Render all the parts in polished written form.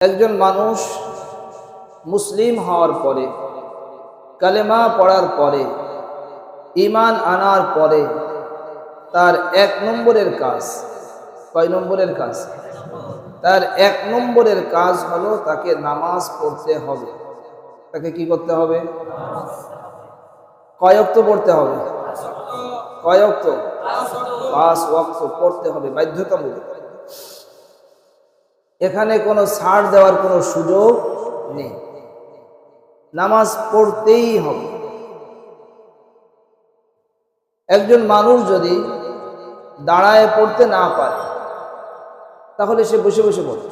একজন মানুষ মুসলিম হওয়ার পরে, কালেমা পড়ার পরে, ঈমান আনার পরে তার ১ নম্বরের কাজ, কয় নম্বরের কাজ? তার ১ নম্বরের কাজ হলো তাকে নামাজ পড়তে হবে। তাকে কি করতে হবে? কয় ওয়াক্ত পড়তে হবে? কয় ওয়াক্ত? ৫ ওয়াক্ত পড়তে হবে, বাধ্যতামূলক। এখানে কোনো ছাড় দেওয়ার কোনো সুযোগ নেই, নামাজ পড়তেই হবে। একজন মানুষ যদি দাঁড়ায় পড়তে না পারে তাহলে সে বসে বসে পড়ে।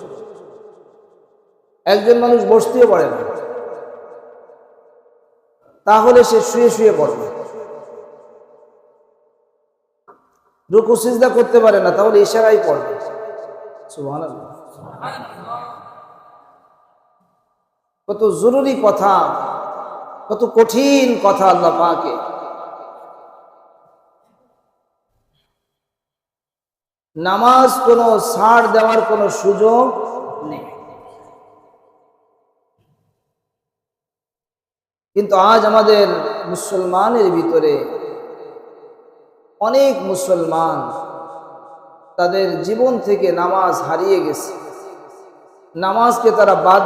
একজন মানুষ বসতেও পারে না তাহলে সে শুয়ে শুয়ে পড়বে। রুকু সিজদা করতে পারে না তাহলে ইশারায় পড়বে। সুবহানাল্লাহ। কত জরুরি কথা, কত কঠিন কথা আল্লাহ পাকে। নামাজ কোনো ছাড় দেওয়ার কোনো সুযোগ নেই। কিন্তু আজ আমাদের মুসলমানের ভিতরে অনেক মুসলমান তাদের জীবন থেকে নামাজ হারিয়ে গেছে, নামাজকে তারা বাদ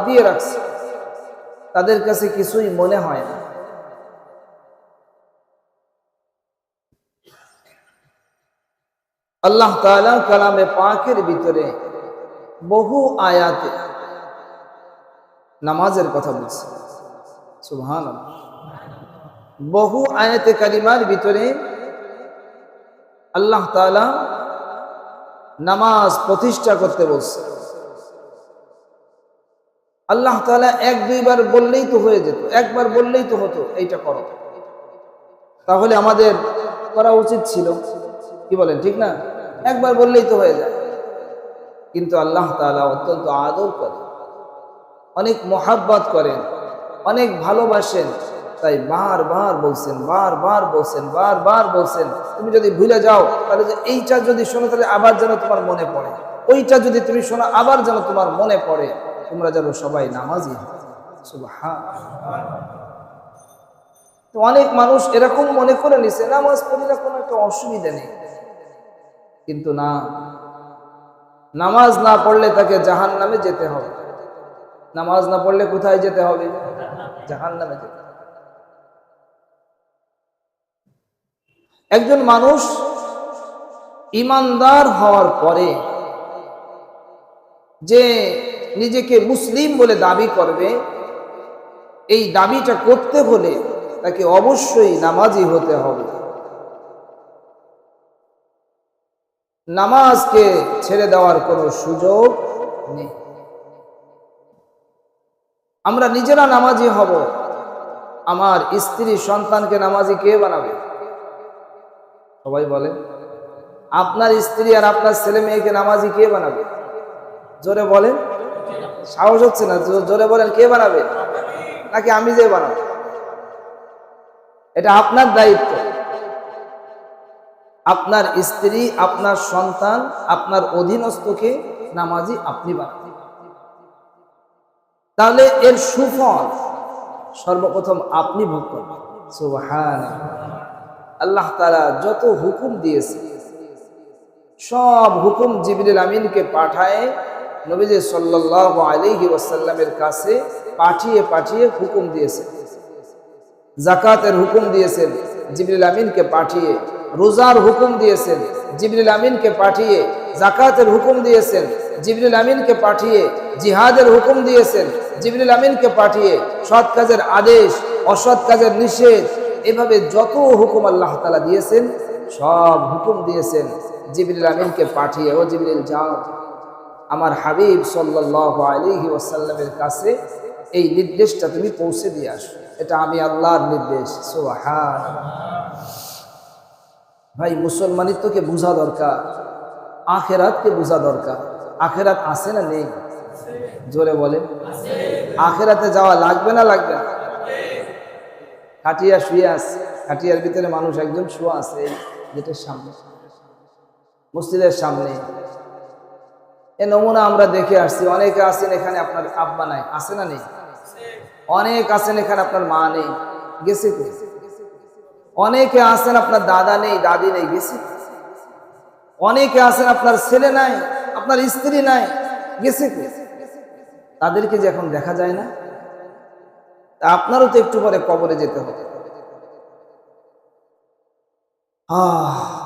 দিয়ে রাখছে, তাদের কাছে কিছুই মনে হয় না। আল্লাহ তাআলা কালামে পাকের ভিতরে বহু আয়াতে নামাজের কথা বলছে। সুবহানাল্লাহ। বহু আয়াতে কারিমার ভিতরে আল্লাহ তাআলা নামাজ প্রতিষ্ঠা করতে বলছে। আল্লাহ তাআলা ১-২ বার বললেই তো হয়ে যেত, একবার বললেই তো হতো এইটা করো, তাহলে আমাদের করা উচিত ছিল। কি বলেন, ঠিক না? একবার বললেই তো হয়ে যায়। কিন্তু আল্লাহ তাআলা অত্যন্ত আদর করেন, অনেক মোহাব্বত করেন, অনেক ভালোবাসেন, তাই বারবার বলছেন, বারবার বলছেন, বারবার বলছেন। তুমি যদি ভুলে যাও তাহলে যে এইটা যদি শোনো তাহলে আবার যেন তোমার মনে পড়ে, ওইটা যদি তুমি শোনো আবার যেন তোমার মনে পড়ে, তোমরা যেন সবাই নামাজি হও। সুবহানাল্লাহ। তো অনেক মানুষ এরকম মনে করে নিছে নামাজ পড়লে কোনো একটা অসুবিধা নেই, কিন্তু না, নামাজ না পড়লে তাকে জাহান্নামে যেতে হবে। নামাজ না পড়লে কোথায় যেতে হবে? জাহান্নামে যেতে হবে। একজন মানুষ ঈমানদার হওয়ার পরে যে নিজেকে মুসলিম বলে দাবি করবে, এই দাবিটা করতে হলে তাকে অবশ্যই নামাজি হতে হবে। নামাজকে ছেড়ে দেওয়ার কোনো সুযোগ নেই। আমরা নিজেরা নামাজি হব, আমার স্ত্রী সন্তানকে নামাজি কে বানাবে? সবাই বলে, আপনার স্ত্রী আর আপনার ছেলে মেয়েকে নামাজি কে বানাবে? জোরে বলেন, সাহস হচ্ছে না, জোরে বলেন, কে বানাবে? নাকি আমি যে বানাবো? এটা আপনার দায়িত্ব। আপনার স্ত্রী, আপনার সন্তান, আপনার অধীনস্থকে নামাজি আপনি বানাবেন। তাহলে এর সুফল সর্বপ্রথম আপনি ভোগ করবেন। সুবহানাল্লাহ। আল্লাহ তাআলা যত হুকুম দিয়েছে সব হুকুম জিবরিল আমিনকে পাঠায় নবীজি সাল্লাল্লাহু আলাইহি ওয়াসাল্লামের কাছে পাঠিয়ে পাঠিয়ে হুকুম দিয়েছেন। যাকাতের হুকুম দিয়েছেন জিবরিল আমিনকে পাঠিয়ে, রোজার হুকুম দিয়েছেন জিবরিল আমিনকে পাঠিয়ে, যাকাতের হুকুম দিয়েছেন জিবরিল আমিনকে পাঠিয়ে, জিহাদের হুকুম দিয়েছেন জিবরিল আমিনকে পাঠিয়ে, সৎ কাজের আদেশ, অসৎ কাজের নিষেধ, এভাবে যত হুকুম আল্লাহ তাআলা দিয়েছেন সব হুকুম দিয়েছেন জিবরিল আমিনকে পাঠিয়ে। ও জিবরিল, যাও আমার হাবিব সাল্লাল্লাহু আলাইহি ওয়াসাল্লামের কাছে এই নির্দেশটা তুমি পৌঁছে দিয়ে আসো, এটা আমি আল্লাহর নির্দেশ। সুবহানাল্লাহ। ভাই, মুসলমানিত্বকে বোঝা দরকার, আখিরাতকে বোঝা দরকার। আখিরাত আছে না নেই? জোরে বলে, আখিরাতে যাওয়া লাগবে না লাগবে না? খাটিয়া শুয়ে আছে, খাটিয়ার ভিতরে মানুষ একজন শুয়ে আছে, গেটের সামনে, মসজিদের সামনে। এ নমুনা আমরা দেখে আসছি। অনেকে আছেন এখানে আপনার আব্বা নাই, আছে না নেই? অনেক আছেন এখানে আপনার মা নেই, গেছে কই? অনেকে আছেন আপনার দাদা নেই, দাদি নেই, গেছে। অনেকে আছেন আপনার ছেলে নাই, আপনার স্ত্রী নাই, গেছে কই? তাদেরকে যে এখন দেখা যায় না, তা আপনারও তো একটু পরে কবরে যেতে হবে।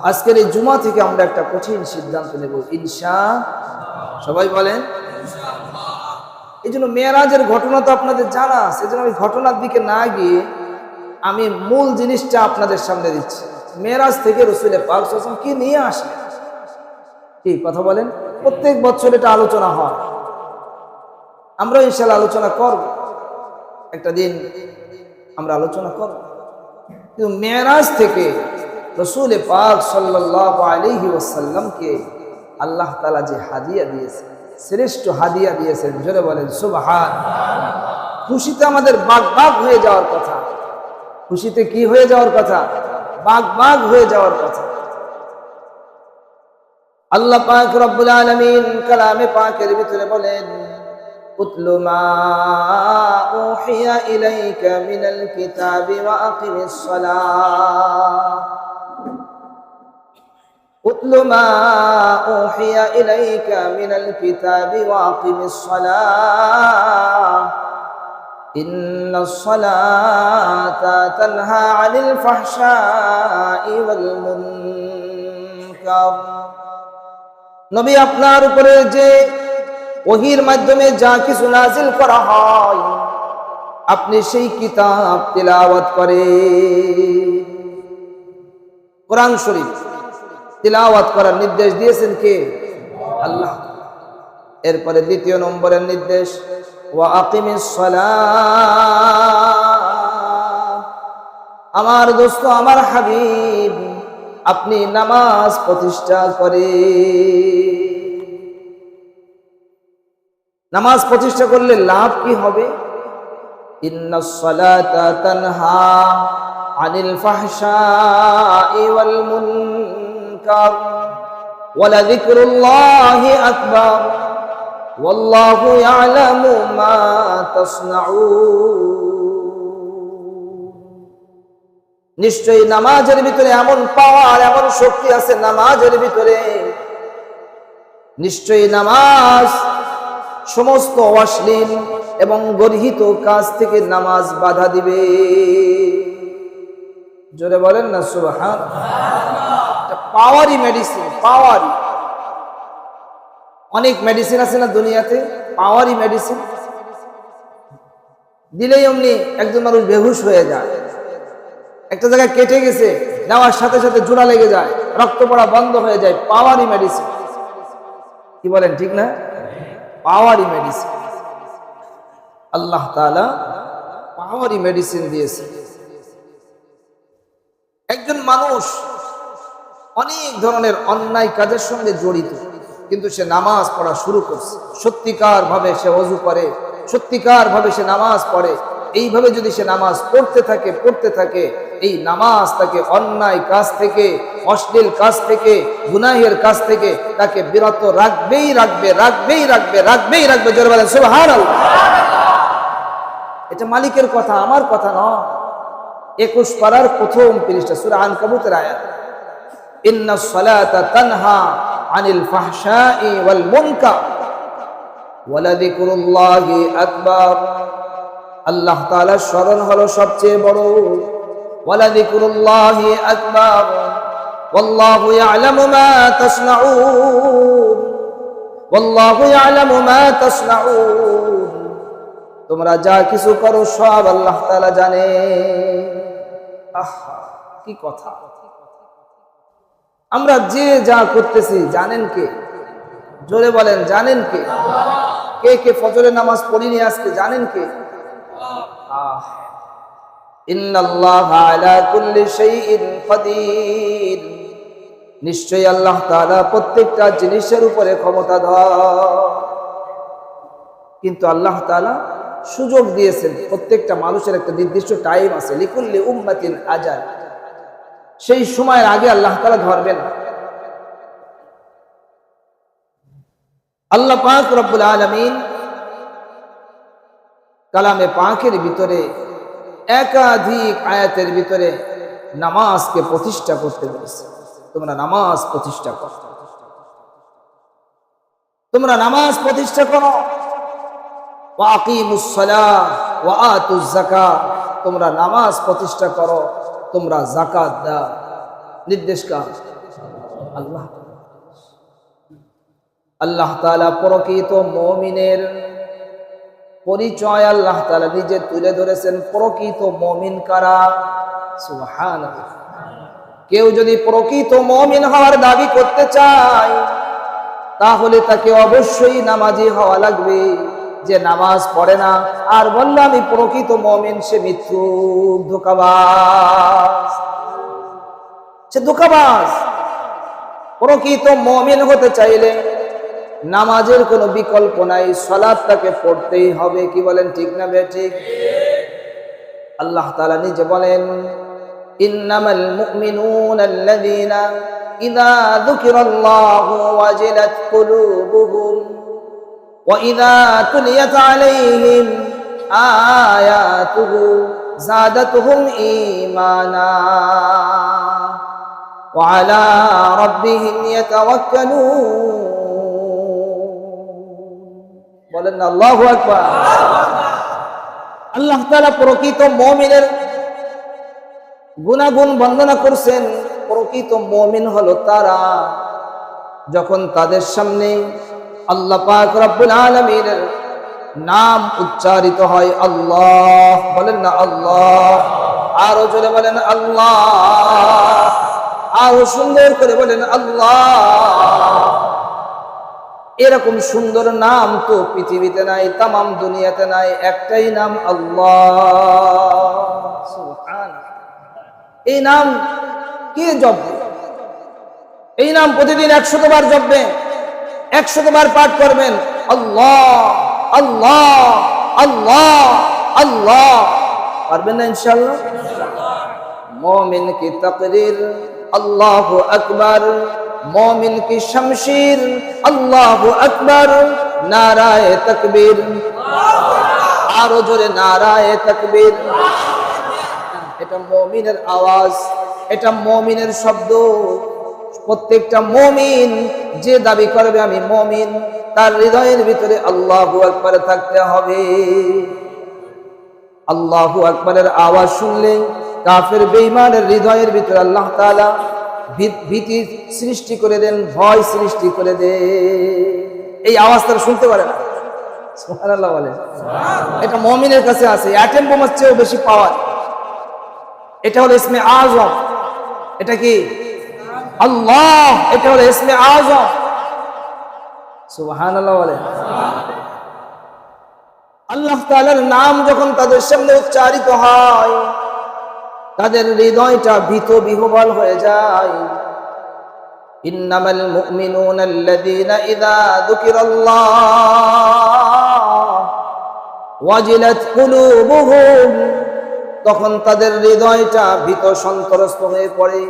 আজকের এই জুমা থেকে আমরা একটা কঠিন সিদ্ধান্ত নেব, ইনশাআল্লাহ। সবাই বলেন। এই জন্য মেরাজের ঘটনা তো আপনাদের জানা, সেজন্য আমি ঘটনার দিকে না গিয়ে আমি মূল জিনিসটা আপনাদের সামনে দিচ্ছি। মেরাজ থেকে রাসূল পাক সাল্লাল্লাহু আলাইহি ওয়াসাল্লাম কি নিয়ে আসলেন, কি কথা বলেন? প্রত্যেক বছর এটা আলোচনা হয়, আমরা ইনশাআল্লাহ আলোচনা করব, একটা দিন আমরা আলোচনা করব। কিন্তু মেরাজ থেকে রাসূল পাক সাল্লাল্লাহু আলাইহি ওয়াসাল্লামকে আল্লাহ তাআলা যে হাদিয়া দিয়েছে, শ্রেষ্ঠ হাদিয়া দিয়েছেন, জোরে বলেন সুবহানাল্লাহ। খুশিতে আমাদের বাগ বাগ হয়ে যাওয়ার কথা, খুশিতে কি হয়ে যাওয়ার কথা? বাগ বাগ হয়ে যাওয়ার কথা। আল্লাহ পাক রব্বুল আলামিন কালামে পাকের ভিতরে বলেন, উতলু মা উহিয়া ইলাইকা মিনাল কিতাবি ওয়া আকিমিস সালাহ, উতলু মা উহিয়া ইলাইকা মিনাল কিতাবি ওয়া আকিমিস সালাহ, ইন্নাস সালাতা তানহা আনিল ফাহশাই ওয়াল মুনকার। নবী, আপনার উপরে যে ওহীর মাধ্যমে যা কিছু নাজিল করা হয়, আপনি সেই কিতাব তিলাওয়াত করেন। কোরআন শরীফ তিলাওয়াত করার নির্দেশ দিয়েছেন কে? আল্লাহ। এরপরে দ্বিতীয় নম্বরের নির্দেশ, ওয়া আকিমিস সালাহ। আমার দোস্ত, আমার হাবিব, আপনি নামাজ প্রতিষ্ঠা করে। নামাজ প্রতিষ্ঠা করলে লাভ কি হবে? ইন্নাস সালাতা তানহা আনিল ফাহশাই ওয়াল মুনকার ওয়া লাযিকরুল্লাহি আকবার ওয়াল্লাহু ইয়ালামু মা তাসনাউন। নিশ্চয়ই নামাজের ভিতরে এমন পাওয়ার, এমন শক্তি আছে নামাজের ভিতরে। নিশ্চয়ই নামাজ সমস্ত অশ্লীল এবং গর্হিত কাজ থেকে নামাজ বাধা দিবে। জোরে বলেন না সুবহানাল্লাহ। পাওয়ারই মেডিসিন, পাওয়ারই। অনেক মেডিসিন আছে না দুনিয়াতে, পাওয়ারই মেডিসিন। দিলেই অমনি একজন মানুষ বেহুশ হয়ে যায়, একটা জায়গায় কেটে গেছে, নেওয়ার সাথে সাথে জোড়া লেগে যায়, রক্ত পড়া বন্ধ হয়ে যায়। পাওয়ারই মেডিসিন, কি বলেন ঠিক না? পাওয়ারই মেডিসিন। আল্লাহ তাআলা পাওয়ারই মেডিসিন দিয়েছে। একজন মানুষ অনেক ধরনের অন্যায় কাজের সঙ্গে জড়িত, কিন্তু সে নামাজ পড়া শুরু করছে, সত্যিকার ভাবে সে ওযু করে, সত্যিকার ভাবে সে নামাজ পড়ে। এইভাবে যদি সে নামাজ পড়তে থাকে, এই নামাজ তাকে অন্যায় কাজ থেকে, অশ্লীল কাজ থেকে, গুনাহের কাজ থেকে তাকে বিরত রাখবেই রাখবে। জোরে বলেন সুবহানাল্লাহ। এটা মালিকের কথা, আমার কথা নয়। 21 পারার প্রথম পৃষ্ঠা, সূরা আনকাবুতের আয়াত, ইন্নাস সালাতা তানহা আনিল ফাহশাই ওয়াল মুনকার ওয়া লাযিকরুল্লাহি আকবার। আল্লাহ তাআলার স্মরণ হলো সবচেয়ে বড়। ওয়া লাযিকরুল্লাহি আকবার ওয়াল্লাহু ইয়ালামু মা তাসনাউন, ওয়াল্লাহু ইয়ালামু মা তাসনাউন। তোমরা যা কিছু করো সব আল্লাহ তাআলা জানে। আহা, কি কথা! আমরা যে যা করতেছি জানেন কে? জোরে বলেন, জানেন কে? কে কে ফজরের নামাজ পড়িনি আজকে, জানেন কে? ইন্নাল্লাহা আলা কুল্লি শাইইন কাদির। নিশ্চয়ই আল্লাহ তাআলা প্রত্যেকটা জিনিসের উপরে ক্ষমতাধর। কিন্তু আল্লাহ তাআলা সুযোগ দিয়েছেন, প্রত্যেকটা মানুষের একটা নির্দিষ্ট টাইম আছে, লিকুল্লি উম্মাতিন আজাল। সেই সময়ের আগে আল্লাহ তাআলা ধরবেন। আল্লাহ পাক রব্বুল আলামিন কালামে পাকের ভিতরে একাধিক আয়াতের ভিতরে নামাজকে প্রতিষ্ঠা করতে বলেছে। তোমরা নামাজ প্রতিষ্ঠা করো, তোমরা নামাজ প্রতিষ্ঠা করো। ওয়া আকিমুস সালাহ ওয়া আতুজ যাকাত, তোমরা নামাজ প্রতিষ্ঠা করো, তোমরা যাকাত দাও। নির্দেশ কার? আল্লাহ। আল্লাহ তাআলা প্রকৃত মুমিনের পরিচয় আল্লাহ তাআলা নিজে তুলে ধরেছেন। প্রকৃত মুমিন কারা? সুবহানাল্লাহ। কেউ যদি প্রকৃত মুমিন হওয়ার দাবি করতে চায় তাহলে তাকে অবশ্যই নামাজি হওয়া লাগবে। যে নামাজ পড়ে না আর বলল আমি প্রকৃত মুমিন, সে মিথ্যুক, ধোঁকাবাজ, সে ধোঁকাবাজ। প্রকৃত মুমিন হতে চাইলে নামাজের কোনো বিকল্প নাই, সালাত তাকে পড়তেই হবে। কি বলেন, ঠিক না বেঠিক? আল্লাহ তাআলা নিজে বলেন, ইন্নামাল মুমিনুনা আল্লাযীনা ইযা যুকিরাল্লাহু ওয়াজিলাত কুলুবুহুম ওয়া ইযা তুলিয়াত আলাইহিম আয়াতুহু যাদাতুহুম ঈমানা ওয়া আলা রাব্বিহিম ইয়াতাওয়াক্কালুন। বলেন না আল্লাহু আকবার। আল্লাহ তাআলা প্রকৃত মুমিনের গুণাগুণ বর্ণনা করছেন। প্রকৃত মুমিন হলো তারা যখন তাদের সামনে আল্লাহ পাক রব্বুল আলামিনের নাম উচ্চারিত হয়। আল্লাহ, বলেন না আল্লাহ। আরো জোরে বলেন আল্লাহ, আরো সুন্দর করে বলেন আল্লাহ। এরকম সুন্দর নাম তো পৃথিবীতে নাই, তামাম দুনিয়াতে নাই, একটাই নাম আল্লাহ। সুবহানাল্লাহ। এই নাম কে জপবে? এই নাম প্রতিদিন 100 বার জপবে, 100 বার পাঠ করবেন। আল্লাহ আল্লাহ আল্লাহ আল্লাহ। পারবেন না ইনশাআল্লাহ? মুমিন কি তাকরীর আল্লাহু আকবার, মুমিন কি শমশীর আল্লাহু আকবার। নারায়ে তাকবীর, আরো জোরে নারায়ে তাকবীর। এটা মুমিনের আওয়াজ, এটা মুমিনের শব্দ। প্রত্যেকটা মুমিন যে দাবি করবে আমি মুমিন, তার হৃদয়ের ভিতরে আল্লাহু আকবার থাকতে হবে। আল্লাহু আকবারের আওয়াজ শুনলে কাফের বেঈমানের হৃদয়ের ভিতরে আল্লাহ তাআলা ভীতি সৃষ্টি করে দেন, ভয় সৃষ্টি করে দেন। এই আওয়াজ তারা শুনতে পারে না। সুবহানাল্লাহ বলে। এটা মুমিনের কাছে আছে, অ্যাটম বোমার চেয়েও বেশি পাওয়ার। এটা হলো ইসমে আযম। এটা কি? আল্লাহ। এটা হলো ইসমে আযম। সুবহানাল্লাহ বলে। আল্লাহ তাআলার নাম যখন তাদের সামনে উচ্চারিত হয় তাদের হৃদয়টা ভীত বিহ্বল হয়ে যায়। ইন্নামাল মুমিনুনা আল্লাযীনা ইযা যুকিরাল্লাহ ওয়াজিলাত কুলুবুহুম, তখন তাদের হৃদয়টা ভীত সন্ত্রস্ত হয়ে পড়ে।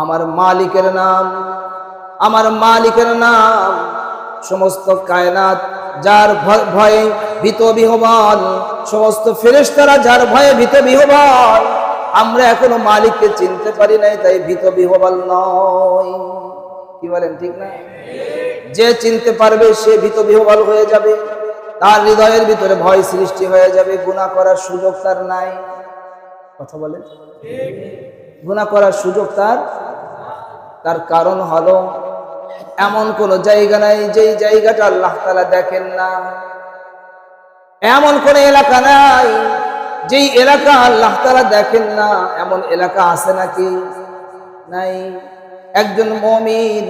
আমার মালিকের নাম, আমার মালিকের নাম। সমস্ত কায়নাত যার ভয়ে ভীত বিহ্বল, সমস্ত ফেরেশতারা যার ভয়ে ভীত বিহ্বল। আমরা এখনো মালিককে চিনতে পারি নাই, তাই ভীত বিহ্বল নয়। কি বলেন, ঠিক না? যে চিনতে পারবে সে ভীত বিহ্বল হয়ে যাবে, তার হৃদয়ের ভিতরে ভয় সৃষ্টি হয়ে যাবে। গুনাহ করার সুযোগ তার নাই। কথা বলেন, গুনাহ করার সুযোগ তার কারণ হলো এমন কোন জায়গা নাই যেই জায়গাটা আল্লাহ তাআলা দেখেন না। এমন কোন এলাকা নাই যেই এলাকা আল্লাহ তাআলা দেখেন না। এমন এলাকা আছে নাকি? নাই। একজন মুমিন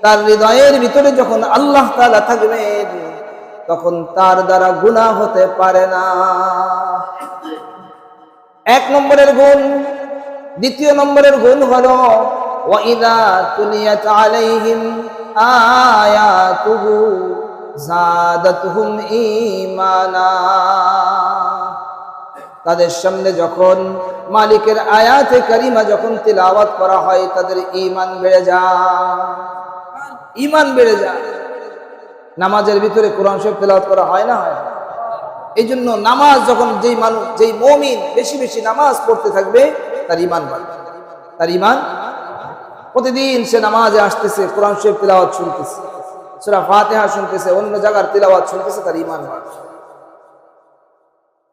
তার হৃদয়ের ভিতরে যখন আল্লাহ তাআলা থাকবেন তখন তার দ্বারা গুনাহ হতে পারে না। 1 নম্বরের গুণ। দ্বিতীয় নম্বরের গুণ হলো ওয়া ইযা তুলিয়াত আলাইহিম আয়াতুহু যাদাতুহুম ঈমানা। তাদের সামনে যখন মালিকের আয়াতে কারিমা যখন তিলাওয়াত করা হয় তাদের ঈমান বেড়ে যায়, ঈমান বেড়ে যায়। নামাজের ভিতরে কোরআন শরীফ তেলাওয়াত করা হয় না, হয় না? এই জন্য নামাজ যখন যেই মুমিন বেশি বেশি নামাজ পড়তে থাকবে তার ঈমান বাড়বে। তার ঈমান, প্রতিদিন সে নামাজে আসতেছে, কোরআন শরীফ তেলাওয়াত শুনতেছে, সূরা ফাতিহা শুনতেছে, অন্য জায়গার তেলাওয়াত শুনতেছে, তার ঈমান বাড়বে।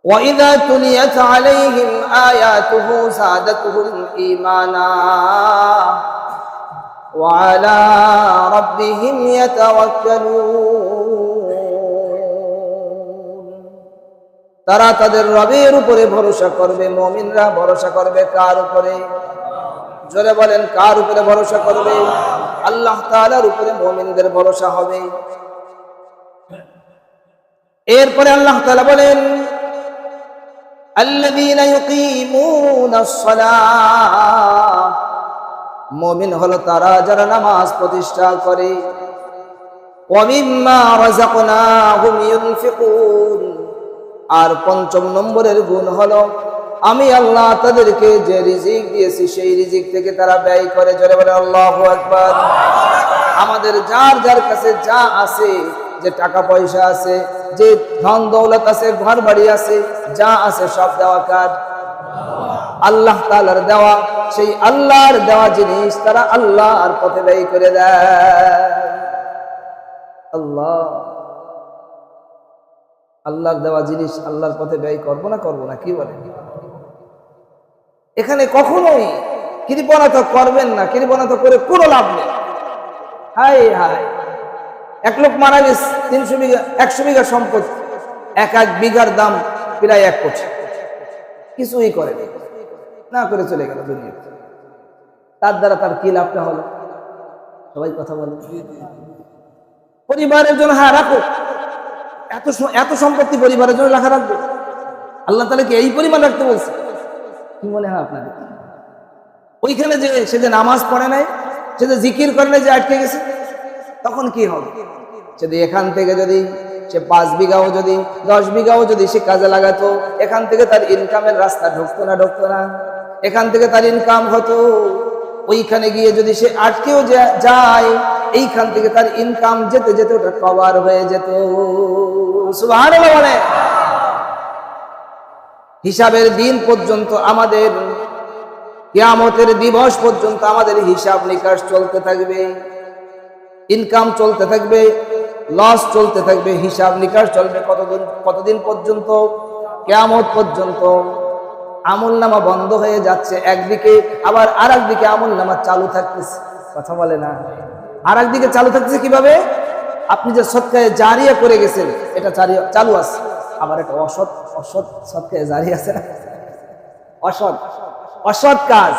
وَإِذَا تُلِيَتْ عَلَيْهِمْ آيَاتُهُ زَادَتْهُمْ إِيمَانًا وَعَلَى رَبِّهِمْ يَتَوَكَّلُونَ। তারা তাদের রবের উপরে ভরসা করবে। মুমিনরা ভরসা করবে কার উপরে? জোরে বলেন, কার উপরে ভরসা করবে? আল্লাহ তাআলার উপরে মুমিনদের ভরসা হবে। এরপরে আল্লাহ তাআলা বলেন, আল্লাযীনা ইউকিমুনাস সালাহ, মুমিন হলো তারা যারা নামাজ প্রতিষ্ঠা করে। ওয়া মিম্মা রাযাকনাহুম ইউনফিকুন, আর পঞ্চম নম্বরের গুণ হলো আমি আল্লাহ তাদেরকে যে রিজিক দিয়েছি সেই রিজিক থেকে তারা ব্যয় করে। জোরে বলে আল্লাহু আকবার। আমাদের যার যার কাছে যা আছে, যে টাকা পয়সা আছে, যে ধন দৌলত আছে, ঘর বাড়ি আছে, যা আছে সব দেওয়া কার? আল্লাহ তাআলার দেওয়া। সেই আল্লাহর দেওয়া জিনিস তারা আল্লাহর পথে ব্যয় করে দেয়। আল্লাহর দেওয়া জিনিস আল্লাহর পথে ব্যয় করবো না, কি বলেন? এখানে কখনোই কৃপণতা তো করবেন না, কৃপণতা তো করে কোনো লাভ নেই। হাই হাই, এক লোক মারা গেছে, 300 বিঘা 100 বিঘা সম্পত্তি, এক বিঘার দাম প্রায় 1 কোটি, কিছুই করে না করে চলে গেল দুনিয়াতে। তার দ্বারা তার কি লাভটা হলো? সবাই কথা বলে। পরিবারের জন্য হ্যাঁ রাখো, এত সম্পত্তি পরিবারের জন্য রাখবে? আল্লাহ তাআলা কি এই পরিমাণ রাখতে বলছে? কি মনে হয় আপনাদের? ওইখানে যে সে যে নামাজ পড়ে নাই, সে যে জিকির করে নাই, যে আটকে গেছে, তখন কি হবে? যদি এখান থেকে যদি সে 5 বিঘাও যদি 10 বিঘাও যদি সে কাজে লাগাতো, এখান থেকে তার ইনকামের রাস্তা ঢুকতো না, এখান থেকে তার ইনকাম হতো। ওইখানে গিয়ে যদি সে আটকেও যায়, এইখান থেকে তার ইনকাম যেতে যেতে ওটা কভার হয়ে যেত। সুবহানাল্লাহ বলে। হিসাবের দিন পর্যন্ত, আমাদের কিয়ামতের দিবস পর্যন্ত আমাদের হিসাব নিকাশ চলতে থাকবে, ইনকাম চলতে থাকবে, লস চলতে থাকবে, হিসাব নিকাশ চলবে। কতদিন পর্যন্ত? কিয়ামত পর্যন্ত। আমলনামা বন্ধ হয়ে যাচ্ছে একদিকে, আবার আর একদিকে আমলনামা চালু থাকতেছে। কথা বলে না? আর একদিকে চালু থাকতেছে কিভাবে? আপনি যে সদকায়ে জারিয়া করে গেছেন, এটা চালু আছে। আবার একটা অসৎ সদকায়ে জারিয়া আছে না, অসৎ কাজ।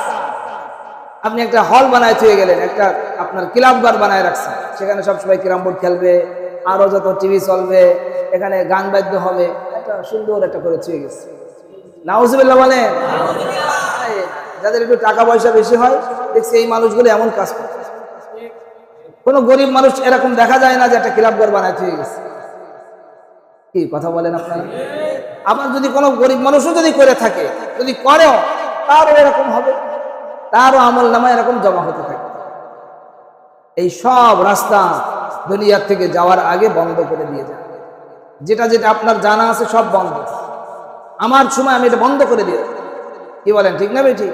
আপনি একটা হল বানায় থুয়ে গেলেন, একটা আপনার ক্লাব ঘর বানায় রাখছেন, সেখানে সবসময় ক্যারাম বোর্ড খেলবে, আরো যত টিভি চলবে, এখানে গান বাদ্য হবে, একটা সুন্দর একটা করে থুয়ে গেছে। নাউজুবিল্লাহ বলেন। যাদের একটু টাকা পয়সা বেশি হয়, দেখছি এই মানুষগুলো এমন কাজ করে। কোনো গরিব মানুষ এরকম দেখা যায় না যে একটা ক্লাব ঘর বানায় থুয়ে গেছে। কি কথা বলেন আপনারা? আবার যদি কোনো গরিব মানুষও যদি করে থাকে, যদি করেও, তারও এরকম হবে, তারও আমল নামা এরকম জমা হতে থাকে। এই সব রাস্তা দুনিয়ার থেকে যাওয়ার আগে বন্ধ করে দিয়ে যায়। যেটা আপনার জানা আছে সব বন্ধ। আমার সময় আমি এটা বন্ধ করে দিয়ে, কি বলেন? ঠিক না বেঠিক?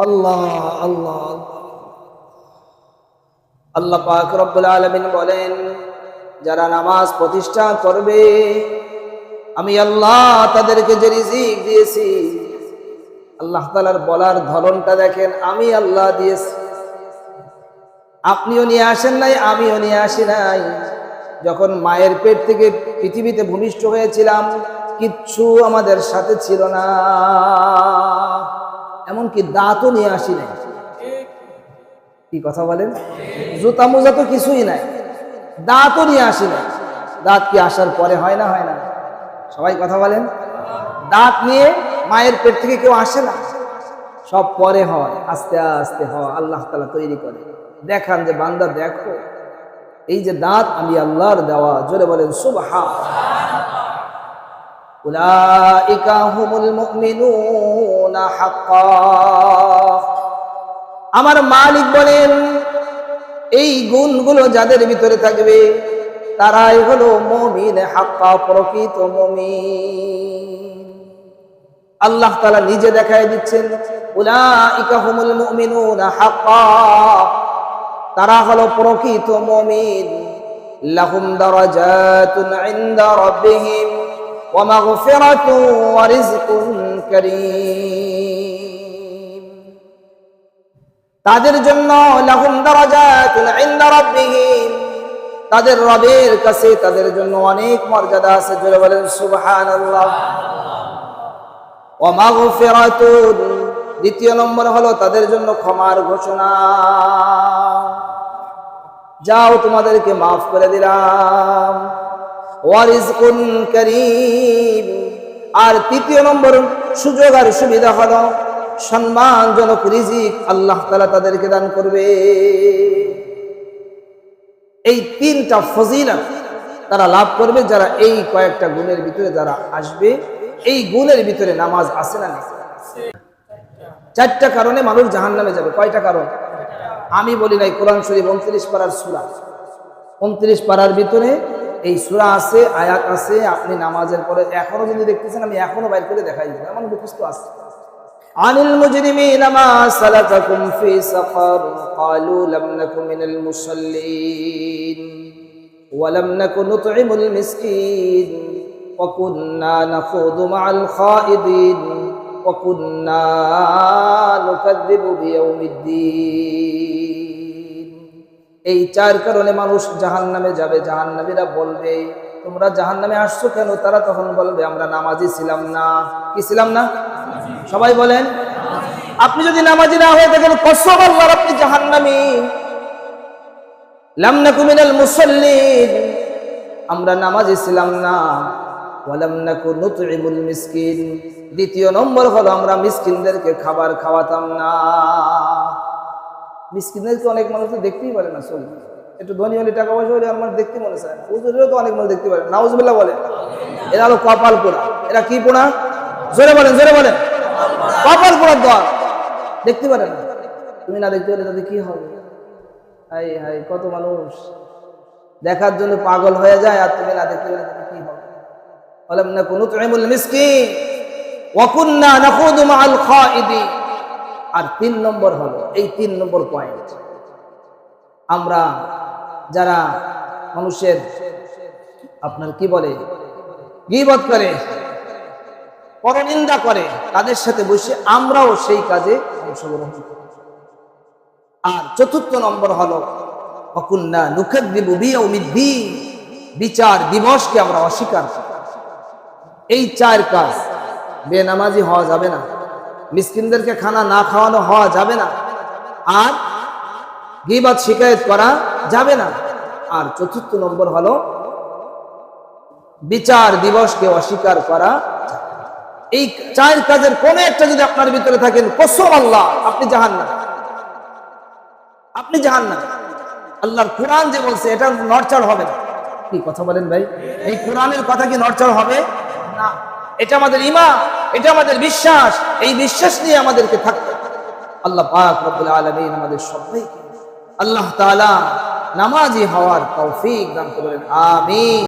আল্লাহ আল্লাহ আল্লাহ পাক রব্বুল আলামিন বলেন, যারা নামাজ প্রতিষ্ঠা করবে আমি আল্লাহ তাদেরকে যে রিজিক দিয়েছি, আল্লাহ তাআলার বলার ধরনটা দেখেন, আমি আল্লাহ দিয়েছি। আপনিও নিয়ে আসেন নাই, আমিও নিয়ে আসি নাই। যখন মায়ের পেট থেকে পৃথিবীতে ভূমিষ্ঠ হয়েছিলাম, কিচ্ছু আমাদের সাথে ছিল না, এমনকি দাঁতও নিয়ে আসি নাই। কি কথা বলেন? জুতা মোজা তো কিছুই নাই, দাঁতও নিয়ে আসি নাই। দাঁত কি আসার পরে হয় না? হয় না? সবাই কথা বলেন। দাঁত নিয়ে মায়ের পেট থেকে কেউ আসে না, সব পরে হয়, আস্তে আস্তে হয়, আল্লাহ তাআলা তৈরি করে। দেখান যে বান্দা দেখো, এই যে দাঁত আমি আল্লাহর দেওয়া। জোরে বলেন সুবহানাল্লাহ। উলাইকা হুমুল মুমিনুনা হাক্কা। আমার মালিক বলেন, এই গুণগুলো যাদের ভিতরে থাকবে তারাই হলো মুমিন হাক্কা, প্রকৃত মুমিন। আল্লাহ তাআলা নিজে দেখায় দিচ্ছেন, উলাইকা হুমুল মুমিনুনা হাক্কা, তারা হলো প্রকৃত মুমিন। লাহুম দারাজাতুন ইনদা রাব্বিহিম ওয়া মাগফিরাতুন ওয়া রিজকুন কারীম। তাদের জন্য লাহুম দারাজাতুন ইনদা রাব্বিহিম, তাদের রবের কাছে তাদের জন্য অনেক মর্যাদা আছে। জোরে বলেন সুবহানাল্লাহ। ওয়া মাগফিরাতুন, দ্বিতীয় নম্বর হলো তাদের জন্য ক্ষমার ঘোষণা, যাও তোমাদেরকে মাফ করে দিলাম। ওয়া রিজকুন কারীম, আর তৃতীয় নম্বর সুযোগ আর সুবিধা হলো সম্মানজনক রিজিক আল্লাহ তাআলা তাদেরকে দান করবে। এই তিনটা ফজিলত তারা লাভ করবে যারা এই কয়েকটা গুণের ভিতরে যারা আসবে। এই গুণের ভিতরে নামাজ আছে না নেই? চারটা কারণে মানুষ জাহান্নামে যাবে। কয়টা কারণ? আমি বলি নাই, কোরআন শরীফ 29 পারার সূরা, 29 পারার ভিতরে এই সূরা আছে, আয়াত আছে। আপনি নামাজের পরে এখনো যদি দেখতেছেন, আমি এখনো বাইর করে দেখাই দিব, এমন মুখস্থ আছে। আনিল মুজরিমিনা মা সালাকাকুম ফি সাকার ক্বালু লাম নাকু মিনাল মুসাল্লিন ওয়া লাম নাকু নুতঈমুল মিসকিন ওয়া কুন্না নাখুযু মা'আল খায়িদিন ওয়া কুন্না নুকাযযিবু বিয়াউমিদ্দিন। এই চার কারণে মানুষ জাহান্নামে যাবে। জাহান্নামীরা বলবে, তোমরা জাহান্নামে আসছো কেন? তারা তখন বলবে, আমরা নামাজি ছিলাম না। কি ছিলাম না? সবাই বলেন। আপনি যদি নামাজি না হয়ে থাকেন, কসম আল্লাহর, আপনি জাহান্নামী। লাম নাকু মিনাল মুসাল্লিন, আমরা নামাজি ছিলাম না। ওয়া লাম নাকু নুতঈমুল মিসকিন, দ্বিতীয় নম্বর হলো আমরা মিসকিনদেরকে খাবার খাওয়াতাম না। মিসকিনদেরকে অনেক মানুষ তো দেখতেই পারে না। চল, একটু ধনী হলে, টাকা পয়সা হলে আমার দেখতে মনে চায় না। হুজুরেও তো অনেক মানুষ দেখতে পারে না। নাউজুবিল্লাহ বলে। এরা হলো কপাল পোড়া। এরা কি পোড়া? জোরে বলেন, জোরে বলেন। কপাল পোড়ার দল, দেখতে পারে না। তুমি না দেখতে পারে তাদের কি হবে? হাই হাই, কত মানুষ দেখার জন্য পাগল হয়ে যায়, আর তুমি না দেখতে পারে তাদের কি হবে? ওয়ালাম নাকু নুতঈমুল মিসকিন ওয়া কুন্না নাখুযু মা'আল খায়িদিন। আর 3 নম্বর হলো, এই 3 নম্বর পয়েন্ট, আমরা যারা মানুষের আপনার কি বলে গীবত করে, পরনিন্দা করে, তাদের সাথে বসে আমরাও সেই কাজে অংশগ্রহণ করি। আর 4র্থ নম্বর হলো ওয়া কুন্না নুকাযযিবু বিয়াউমিদ্দিন, বিচার দিবসকে আমরা অস্বীকার করি। এই 4 কাজ বেনামাজি হওয়া যাবে না, মিসকিনদেরকে খানা না খাওয়ানো হওয়া যাবে না, আর গীবত শিকায়ত করা যাবে না। আর 4র্থ নম্বর হলো বিচার দিবসকে অস্বীকার করা। এই 4 কাজের কোন একটা যদি আপনার ভিতরে থাকেন, কসম আল্লাহ, আপনি জাহান্নামী। আপনি জাহান্নামী। আল্লাহর কোরআন যে বলছে, এটা নড়চড় হবে না। কি কথা বলেন ভাই? এই কোরআনের কথা কি নড়চড় হবে না? এটা আমাদের ঈমান, এটা আমাদের বিশ্বাস। এই বিশ্বাস নিয়ে আমাদেরকে থাকতে। আল্লাহ পাক রব্বুল আলামিন আমাদের সবাইকে আল্লাহ তাআলা নামাজি হওয়ার তৌফিক দান করুন। আমিন।